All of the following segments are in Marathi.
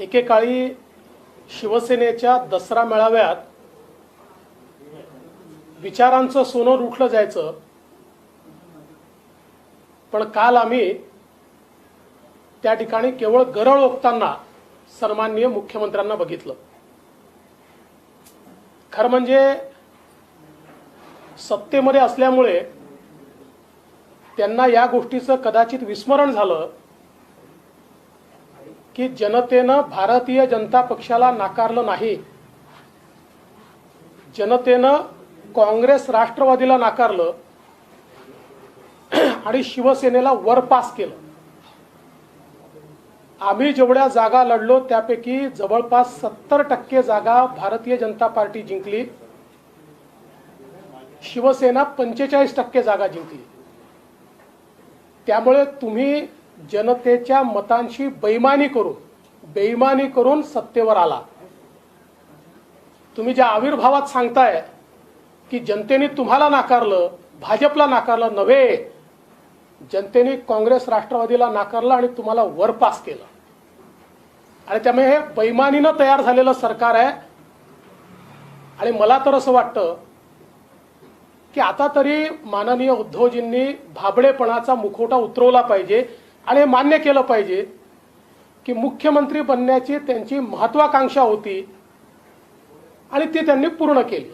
एकेकाळी शिवसेनेच्या दसरा मेळाव्यात विचारांचं सोनं लुटलं जायचं, पण काल आम्ही त्या ठिकाणी केवळ गरळ ओकताना सन्माननीय मुख्यमंत्र्यांना बघितलं. खरं म्हणजे सत्तेमध्ये असल्यामुळे त्यांना या गोष्टीचं कदाचित विस्मरण झालं की जनतेनं भारतीय जनता पक्षाला नाकारलं नाही, जनतेनं काँग्रेस राष्ट्रवादीला नाकारलं आणि शिवसेनेला वर पास केलं. आम्ही जेवढ्या जागा लढलो त्यापैकी जवळपास 70% जागा भारतीय जनता पार्टी जिंकली, शिवसेना 45% जागा जिंकली. त्यामुळे तुम्ही जनतेच्या मतांशी बेईमानी करून सत्तेवर आला. तुम्ही ज्या आविर्भावात सांगताय की जनतेने तुम्हाला नाकारलं, भाजपला नाकारलं, नव्हे, जनतेने काँग्रेस राष्ट्रवादीला नाकारलं आणि तुम्हाला वरपास केलं. आणि त्यामुळे हे बेईमानीनं तयार झालेलं सरकार आहे. आणि मला तर असं वाटतं की आता तरी माननीय उद्धवजींनी भाबडेपणाचा मुखवटा उतरवला पाहिजे आणि मान्य केलं पाहिजे की मुख्यमंत्री बनण्याची त्यांची महत्वाकांक्षा होती आणि ती त्यांनी पूर्ण केली.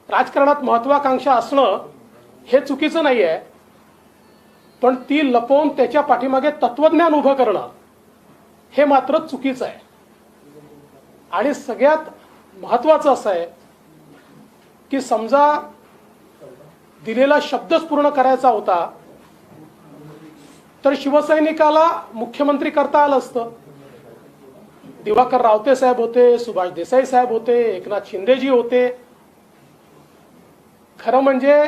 राजकारणात महत्वाकांक्षा असणं हे चुकीचं नाही आहे, पण ती लपवून त्याच्या पाठीमागे तत्वज्ञान उभं करणं हे मात्र चुकीचं आहे. आणि सगळ्यात महत्वाचं असं आहे की समजा दिलेला शब्दच पूर्ण करायचा होता तर शिवसैनिकाला मुख्यमंत्री करता आलं असतं. दिवाकर रावते साहेब होते, सुभाष देसाई साहेब होते, एकनाथ शिंदेजी होते. खरं म्हणजे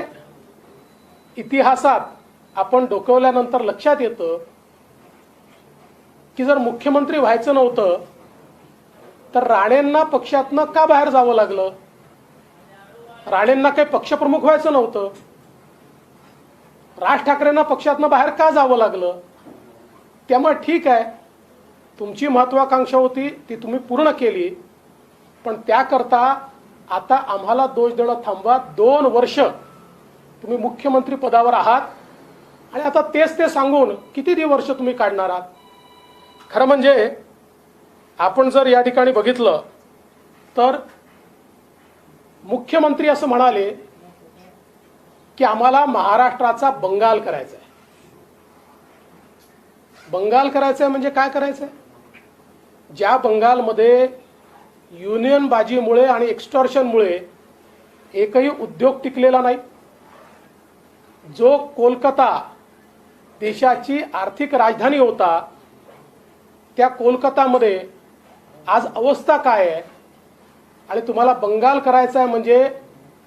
इतिहासात आपण डोकवल्यानंतर लक्षात येतं की जर मुख्यमंत्री व्हायचं नव्हतं तर राणेंना पक्षातनं का बाहेर जावं लागलं? राणेंना काही पक्षप्रमुख व्हायचं नव्हतं, राज ठाकरेंना पक्षातनं बाहेर का जावं लागलं? त्यामुळे ठीक आहे, तुमची महत्वाकांक्षा होती ती तुम्ही पूर्ण केली, पण त्याकरता आता आम्हाला दोष देणं थांबवा. 2 वर्ष तुम्ही मुख्यमंत्री पदावर आहात आणि आता तेच ते सांगून किती वर्ष तुम्ही काढणार आहात? खरं म्हणजे आपण जर या ठिकाणी बघितलं तर मुख्यमंत्री असं म्हणाले की आम्हाला महाराष्ट्राचा बंगाल करायचा आहे. बंगाल करायचं आहे म्हणजे काय करायचं आहे? ज्या बंगालमध्ये युनियनबाजीमुळे आणि एक्स्टॉर्शनमुळे एकही उद्योग टिकलेला नाही, जो कोलकाता देशाची आर्थिक राजधानी होता, त्या कोलकातामध्ये आज अवस्था काय आहे? आणि तुम्हाला बंगाल करायचा आहे म्हणजे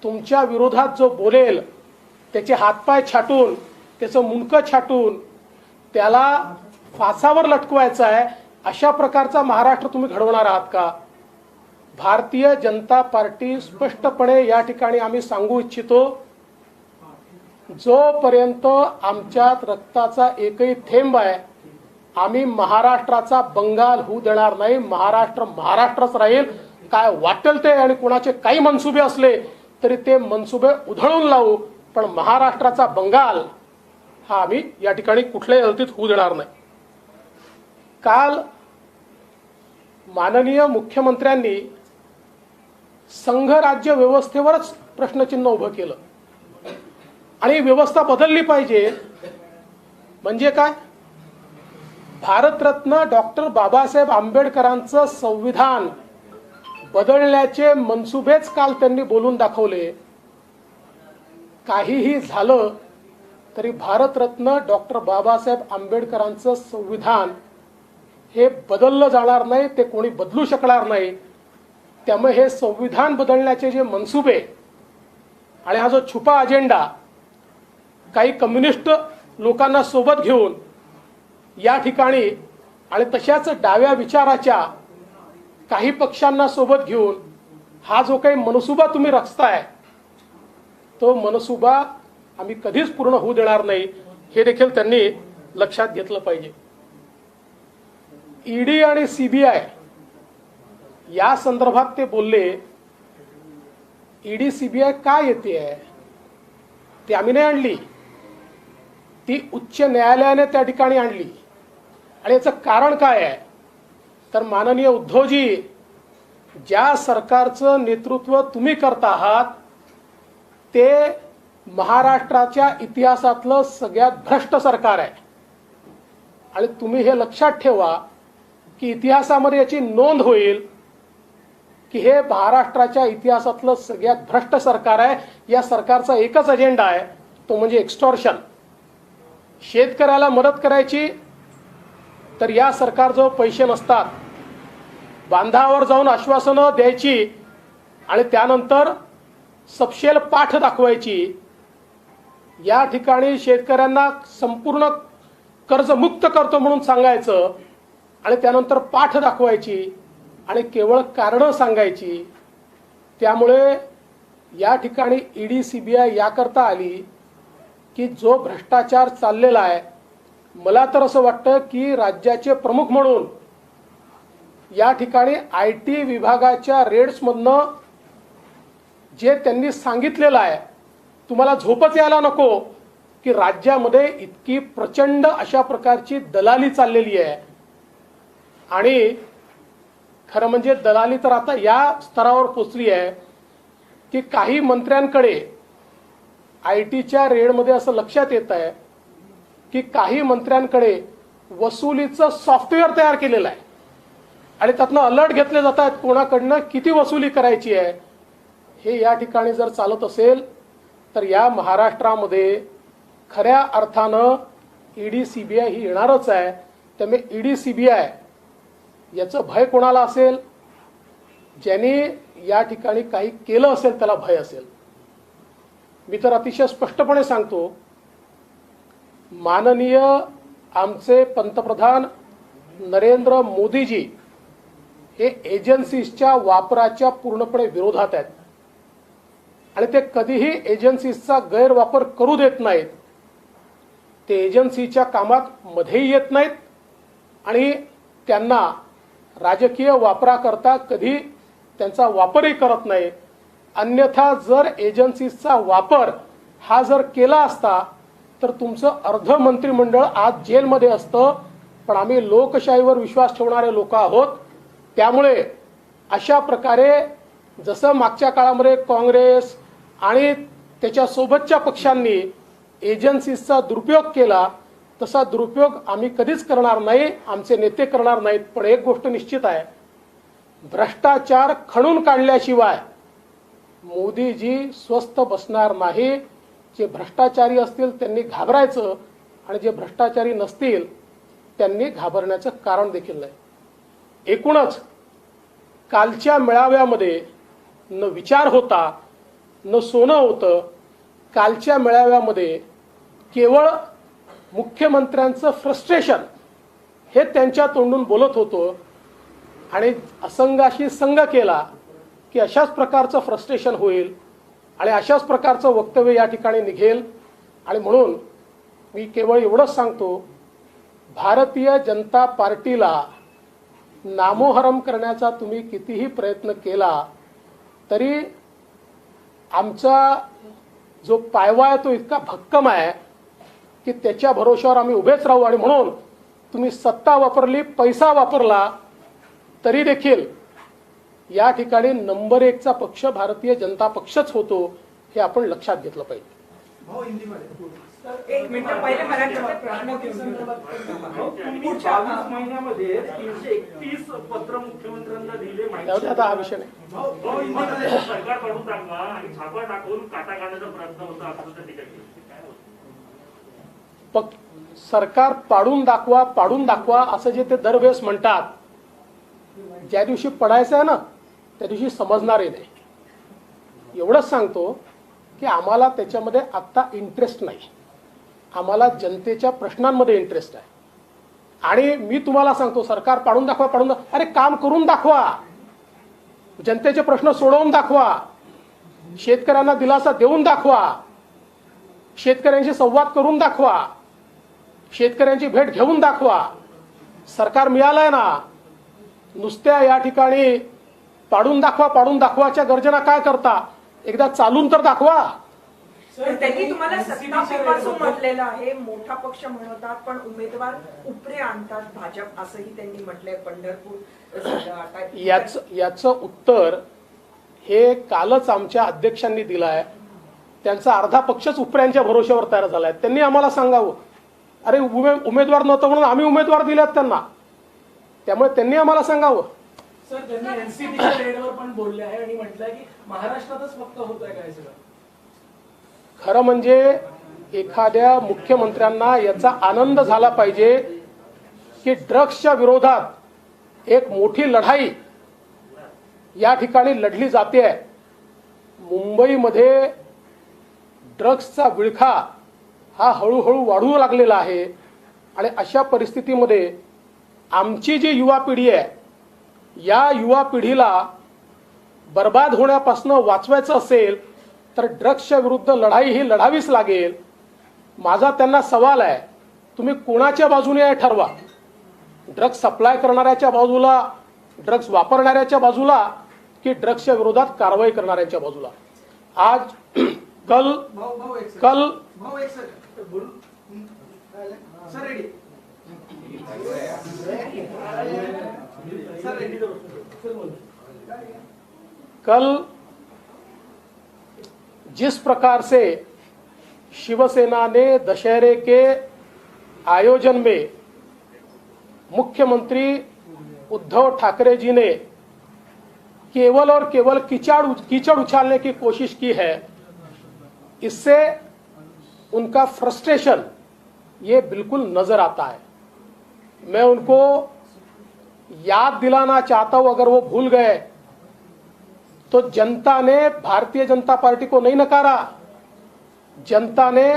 तुमच्या विरोधात जो बोलेल त्याचे हातपाय छाटून, त्याचं मुंडकं छाटून त्याला फासावर लटकवायचं आहे, अशा प्रकारचा महाराष्ट्र तुम्ही घडवणार आहात का? भारतीय जनता पार्टी स्पष्टपणे या ठिकाणी आम्ही सांगू इच्छितो, जोपर्यंत आमच्यात रक्ताचा एकही थेंब आहे आम्ही महाराष्ट्राचा बंगाल होऊ देणार नाही. महाराष्ट्र महाराष्ट्रच राहील. काय वाटेल ते आणि कोणाचे काही मनसुबे असले तरी ते मनसुबे उधळून लावू, पण महाराष्ट्राचा बंगाल हा आम्ही या ठिकाणी कुठल्याही हालतीत होऊ देणार नाही. काल माननीय मुख्यमंत्र्यांनी संघ राज्य व्यवस्थेवरच प्रश्नचिन्ह उभं केलं आणि व्यवस्था बदलली पाहिजे. म्हणजे काय? भारतरत्न डॉक्टर बाबासाहेब आंबेडकरांचं संविधान बदलण्याचे मनसुबेच काल त्यांनी बोलून दाखवले. काहीही झालं तरी भारतरत्न डॉक्टर बाबासाहेब आंबेडकरांचं संविधान हे बदललं जाणार नाही, ते कोणी बदलू शकणार नाही. त्यामुळे हे संविधान बदलण्याचे जे मनसुबे आणि हा जो छुपा अजेंडा काही कम्युनिस्ट लोकांना सोबत घेऊन या ठिकाणी आणि तशाच डाव्या विचाराच्या काही पक्षांना सोबत घेऊन हा जो काही मनसुबा तुम्ही रचताय तो मनसुबा आम्ही कधीच पूर्ण होऊ देणार नाही, हे देखील त्यांनी लक्षात घेतलं पाहिजे. ईडी आणि सीबीआय या संदर्भात ते बोलले. ईडी सीबीआय का येते आहे? ती आम्ही नाही आणली, ती उच्च न्यायालयाने त्या ठिकाणी आणली. आणि याचं कारण काय आहे तर माननीय उद्धवजी, ज्या सरकारचं नेतृत्व तुम्ही करता आहात ते महाराष्ट्राच्या इतिहासातलं सगळ्यात भ्रष्ट सरकार आहे. आणि तुम्ही हे लक्षात ठेवा की इतिहासामध्ये याची नोंद होईल की हे महाराष्ट्राच्या इतिहासातलं सगळ्यात भ्रष्ट सरकार आहे. या सरकारचा एकच अजेंडा आहे, तो म्हणजे एक्स्टॉर्शन. शेतकऱ्याला मदत करायची तर या सरकारजवळ पैसे नसतात, बांधावर जाऊन आश्वासनं द्यायची आणि त्यानंतर सपशेल पाठ दाखवायची. या ठिकाणी शेतकऱ्यांना संपूर्ण कर्जमुक्त करतो म्हणून सांगायचं आणि त्यानंतर पाठ दाखवायची आणि केवळ कारणं सांगायची. त्यामुळे या ठिकाणी ईडी सीबीआय याकरता आली की जो भ्रष्टाचार चाललेला आहे, मला तर असं वाटतं की राज्याचे प्रमुख म्हणून या ठिकाणी IT विभागाच्या रेड्समधनं जे त्यांनी सांगितलेलं आहे, तुम्हाला झोपच यायला नको की राज्यामध्ये इतकी प्रचंड अशा प्रकारची दलाली चाललेली आहे. आणि खरं म्हणजे दलाली तर आता या स्तरावर पोचली आहे की काही मंत्र्यांकडे ITच्या रेडमध्ये असं लक्षात येत आहे की काही मंत्र्यांकडे वसुलीचं सॉफ्टवेअर तयार केलेलं आहे आणि त्यातनं अलर्ट घेतले जात आहेत कोणाकडनं किती वसुली करायची आहे. हे या ठिकाणी जर चालत असेल तर या महाराष्ट्रामध्ये खऱ्या अर्थानं ईडी सीबीआय ही येणारच आहे. त्यामुळे ईडी सीबीआय याचं भय कोणाला असेल? ज्यांनी या ठिकाणी काही केलं असेल त्याला भय असेल. मी तर अतिशय स्पष्टपणे सांगतो, माननीय आमचे पंतप्रधान नरेंद्र मोदीजी हे एजन्सीजच्या वापराच्या पूर्णपणे विरोधात आहेत आणि ते कधीही एजन्सीजचा गैरवापर करू देत नाहीत. ते एजन्सीच्या कामात मध्येही येत नाहीत आणि त्यांना राजकीय वापराकरता कधी त्यांचा वापरही करत नाही. अन्यथा जर एजन्सीचा वापर हा जर केला असता तर तुमचं अर्ध मंत्रिमंडळ आज जेलमध्ये असतं. पण आम्ही लोकशाहीवर विश्वास ठेवणारे लोक आहोत, त्यामुळे अशा प्रकारे जसं मागच्या काळामध्ये काँग्रेस आणि त्याच्या सोबतच्या पक्षांनी एजन्सीचा दुरुपयोग केला तसा दुरुपयोग आम्ही कधीच करणार नाही, आमचे नेते करणार नाहीत. पण एक गोष्ट निश्चित आहे, भ्रष्टाचार खणून काढल्याशिवाय मोदीजी स्वस्थ बसणार नाही. जे भ्रष्टाचारी असतील त्यांनी घाबरायचं आणि जे भ्रष्टाचारी नसतील त्यांनी घाबरण्याचं कारण देखील नाही. एकूणच कालच्या मेळाव्यामध्ये न विचार होता न सोनं होतं. कालच्या मेळाव्यामध्ये केवळ मुख्यमंत्र्यांचं फ्रस्ट्रेशन हे त्यांच्या तोंडून बोलत होतं आणि असंघाशी संघ केला की अशाच प्रकारचं फ्रस्ट्रेशन होईल आणि अशाच प्रकारचं वक्तव्य या ठिकाणी निघेल. आणि म्हणून मी केवळ एवढंच सांगतो, भारतीय जनता पार्टीला नामोहरम करण्याचा तुम्ही कितीही प्रयत्न केला तरी आमचा जो पायवा आहे तो इतका भक्कम आहे की त्याच्या भरोश्यावर आम्ही उभेच राहू. आणि म्हणून तुम्ही सत्ता वापरली, पैसा वापरला तरी देखील या ठिकाणी नंबर 1चा पक्ष भारतीय जनता पक्षच होतो, हे आपण लक्षात घेतलं पाहिजे. एक मिनिट पहिले मराठीमध्ये प्रश्न पुढच्या 22 महिन्यामध्ये 331 पत्र मुख्यमंत्र्यांना दिले माहिती. आता हा विषय नाही. सरकार काढून टाकवा आणि छापा टाकून काटा काढण्याचा प्रयत्न होता असं टीका केली. सरकार पाडून दाखवा असं जे ते दरवेळेस म्हणतात, ज्या दिवशी पडायचं आहे ना त्या दिवशी समजणारे नाही. एवढंच सांगतो की आम्हाला त्याच्यामध्ये आत्ता इंटरेस्ट नाही, आम्हाला जनतेच्या प्रश्नांमध्ये इंटरेस्ट आहे. आणि मी तुम्हाला सांगतो, सरकार पाडून दाखवा. अरे काम करून दाखवा, जनतेचे प्रश्न सोडवून दाखवा, शेतकऱ्यांना दिलासा देऊन दाखवा, शेतकऱ्यांशी संवाद करून दाखवा, शेतकऱ्यांची भेट घेऊन दाखवा. सरकार मिळालंय ना, नुसत्या या ठिकाणी पाडून दाखवाच्या गर्जना काय करता, एकदा चालून तर दाखवा. तर त्यांनी तुम्हाला सत्ता पेपासून म्हटलेलं आहे, मोठा पक्ष म्हणतात पण उमेदवार उपरे आणतात भाजप, असंही त्यांनी म्हटलंय. पंढरपूर झालं, आता याचं उत्तर हे कालच आमच्या अध्यक्षांनी दिलं आहे. त्यांचा अर्धा पक्षच उपऱ्यांच्या भरोश्यावर तयार झालाय. त्यांनी आम्हाला सांगावं, अरे उमेदवार नव्हतं म्हणून आम्ही उमेदवार दिलेत त्यांना, त्यामुळे त्यांनी आम्हाला सांगावं. सर, त्यांनी एनसीपीच्या रेडवर पण बोलले आहे आणि म्हटलंय की महाराष्ट्रातच फक्त होत आहे काय सगळं. खरं म्हणजे एखाद्या मुख्यमंत्र्यांना याचा आनंद झाला पाहिजे की ड्रग्सच्या विरोधात एक मोठी लढाई या ठिकाणी लढली जाते. मुंबईमध्ये ड्रग्सचा विळखा हा हळूहळू वाढू लागलेला आहे आणि अशा परिस्थितीमध्ये आमची जी युवा पिढी आहे, या युवा पिढीला बर्बाद होण्यापासून वाचवायचं असेल तर ड्रग्सच्या विरुद्ध लढाई ही लढावीच लागेल. माझा त्यांना सवाल आहे, तुम्ही कोणाच्या बाजूने आहे ठरवा. ड्रग्स सप्लाय करणाऱ्याच्या बाजूला, ड्रग्स वापरणाऱ्याच्या बाजूला, की ड्रग्सच्या विरोधात कारवाई करणाऱ्यांच्या बाजूला. आज कल कल जिस प्रकार से शिवसेना ने दशहरे के आयोजन में मुख्यमंत्री उद्धव ठाकरे जी ने केवल और केवल कीचड़ उछालने की कोशिश की है, इससे उनका फ्रस्ट्रेशन ये बिल्कुल नजर आता है. मैं उनको याद दिलाना चाहता हूं, अगर वो भूल गए तो जनता ने भारतीय जनता पार्टी को नहीं नकारा, जनता ने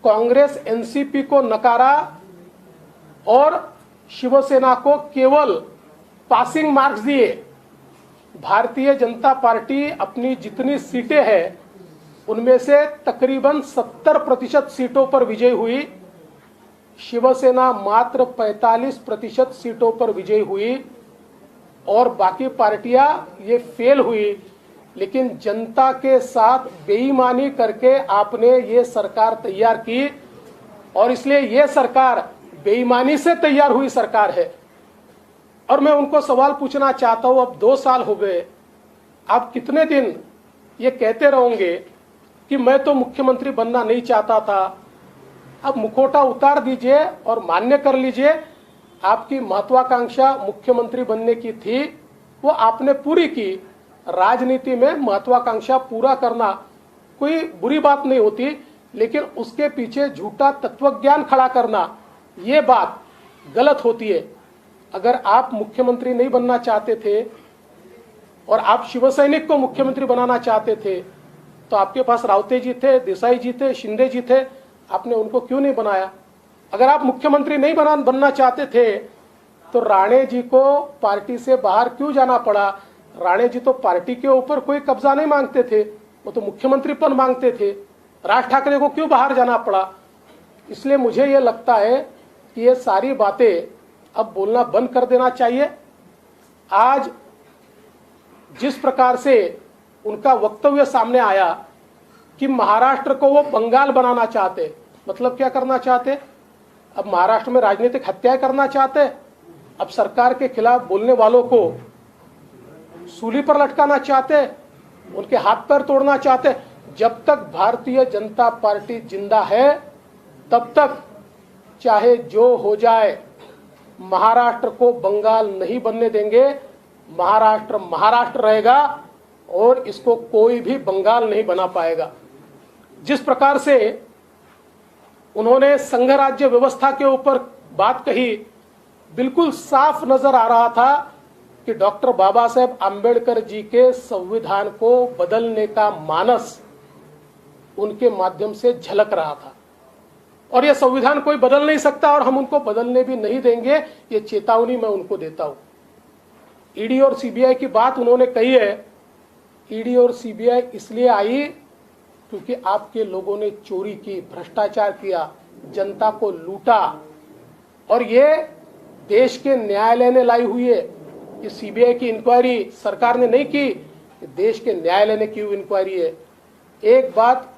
कांग्रेस एनसीपी को नकारा और शिवसेना को केवल पासिंग मार्क्स दिए. भारतीय जनता पार्टी अपनी जितनी सीटें हैं उनमें से तकरीबन 70% सीटों पर विजयी हुई. शिवसेना मात्र 45% सीटों पर विजयी हुई और बाकी पार्टियां ये फेल हुई. लेकिन जनता के साथ बेईमानी करके आपने ये सरकार तैयार की और इसलिए ये सरकार बेईमानी से तैयार हुई सरकार है. और मैं उनको सवाल पूछना चाहता हूं, अब 2 साल हो गए, आप कितने दिन ये कहते रहोगे कि मैं तो मुख्यमंत्री बनना नहीं चाहता था. अब मुखौटा उतार दीजिए और मान्य कर लीजिए, आपकी महत्वाकांक्षा मुख्यमंत्री बनने की थी, वो आपने पूरी की. राजनीति में महत्वाकांक्षा पूरा करना कोई बुरी बात नहीं होती, लेकिन उसके पीछे झूठा तत्वज्ञान खड़ा करना ये बात गलत होती है. अगर आप मुख्यमंत्री नहीं बनना चाहते थे और आप शिवसैनिक को मुख्यमंत्री बनाना चाहते थे तो आपके पास रावते जी थे, देसाई जी थे, शिंदे जी थे, आपने उनको क्यों नहीं बनाया. अगर आप मुख्यमंत्री नहीं बनना चाहते थे तो राणे जी को पार्टी से बाहर क्यों जाना पड़ा. राणे जी तो पार्टी के ऊपर कोई कब्जा नहीं मांगते थे, वो तो मुख्यमंत्री पद मांगते थे. राज ठाकरे को क्यों बाहर जाना पड़ा. इसलिए मुझे ये लगता है कि ये सारी बातें अब बोलना बंद कर देना चाहिए. आज जिस प्रकार से उनका वक्तव्य सामने आया कि महाराष्ट्र को वो बंगाल बनाना चाहते, मतलब क्या करना चाहते. अब महाराष्ट्र में राजनीतिक हत्याएं करना चाहते. अब सरकार के खिलाफ बोलने वालों को सूली पर लटकाना चाहते, उनके हाथ पैर तोड़ना चाहते. जब तक भारतीय जनता पार्टी जिंदा है तब तक चाहे जो हो जाए महाराष्ट्र को बंगाल नहीं बनने देंगे. महाराष्ट्र महाराष्ट्र रहेगा और इसको कोई भी बंगाल नहीं बना पाएगा. जिस प्रकार से उन्होंने संघ राज्य व्यवस्था के ऊपर बात कही, बिल्कुल साफ नजर आ रहा था कि डॉक्टर बाबा साहेब आंबेडकर जी के संविधान को बदलने का मानस उनके माध्यम से झलक रहा था. और यह संविधान कोई बदल नहीं सकता और हम उनको बदलने भी नहीं देंगे, ये चेतावनी मैं उनको देता हूं. ईडी और सीबीआई की बात उन्होंने कही है. ईडी और सीबीआई इसलिए आई क्योंकि आपके लोगों ने चोरी की, भ्रष्टाचार किया, जनता को लूटा और ये देश के न्यायालय ने लाई हुई है। कि सीबीआई की इंक्वायरी सरकार ने नहीं की, देश के न्यायालय ने की हुई इंक्वायरी है। एक बात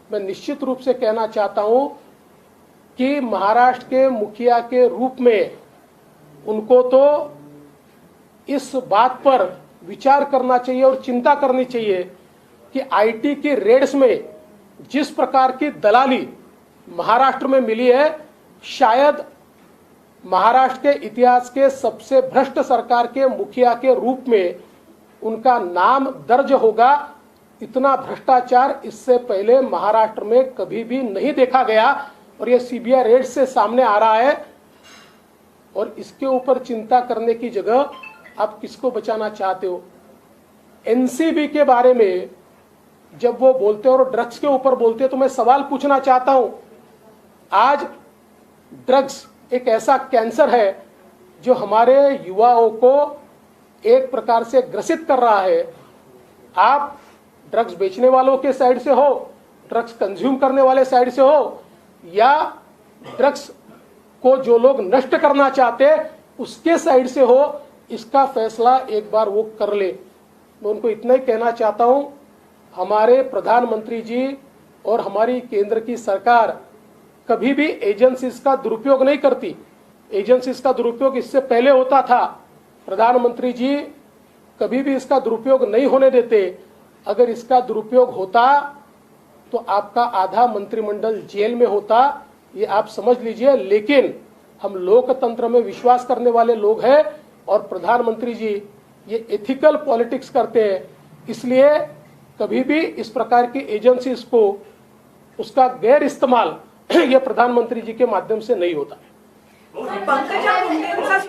मैं निश्चित रूप से कहना चाहता हूं कि महाराष्ट्र के मुखिया के रूप में उनको तो इस बात पर विचार करना चाहिए और चिंता करनी चाहिए कि आईटी की रेड्स में जिस प्रकार की दलाली महाराष्ट्र में मिली है, शायद महाराष्ट्र के इतिहास के सबसे भ्रष्ट सरकार के मुखिया के रूप में उनका नाम दर्ज होगा। इतना भ्रष्टाचार इससे पहले महाराष्ट्र में कभी भी नहीं देखा गया और ये सीबीआई रेड से सामने आ रहा है। और इसके ऊपर चिंता करने की जगह आप किसको बचाना चाहते हो? एनसीबी के बारे में जब वो बोलते हैं और ड्रग्स के ऊपर बोलते हैं तो मैं सवाल पूछना चाहता हूं, आज ड्रग्स एक ऐसा कैंसर है जो हमारे युवाओं को एक प्रकार से ग्रसित कर रहा है। आप ड्रग्स बेचने वालों के साइड से हो, ड्रग्स कंज्यूम करने वाले साइड से हो, या ड्रग्स को जो लोग नष्ट करना चाहते उसके साइड से हो, इसका फैसला एक बार वो कर ले। मैं उनको इतना ही कहना चाहता हूं, हमारे प्रधानमंत्री जी और हमारी केंद्र की सरकार कभी भी एजेंसीज का दुरुपयोग नहीं करती। एजेंसीज का दुरुपयोग इससे पहले होता था। प्रधानमंत्री जी कभी भी इसका दुरुपयोग नहीं होने देते। अगर इसका दुरुपयोग होता तो आपका आधा मंत्रिमंडल जेल में होता, ये आप समझ लीजिए। लेकिन हम लोकतंत्र में विश्वास करने वाले लोग हैं और प्रधानमंत्री जी ये एथिकल पॉलिटिक्स करते हैं, इसलिए कभी भी इस प्रकार की एजेंसीज को उसका गैर इस्तेमाल ये प्रधानमंत्री जी के माध्यम से नहीं होता है। पंकजा मुंडेंचा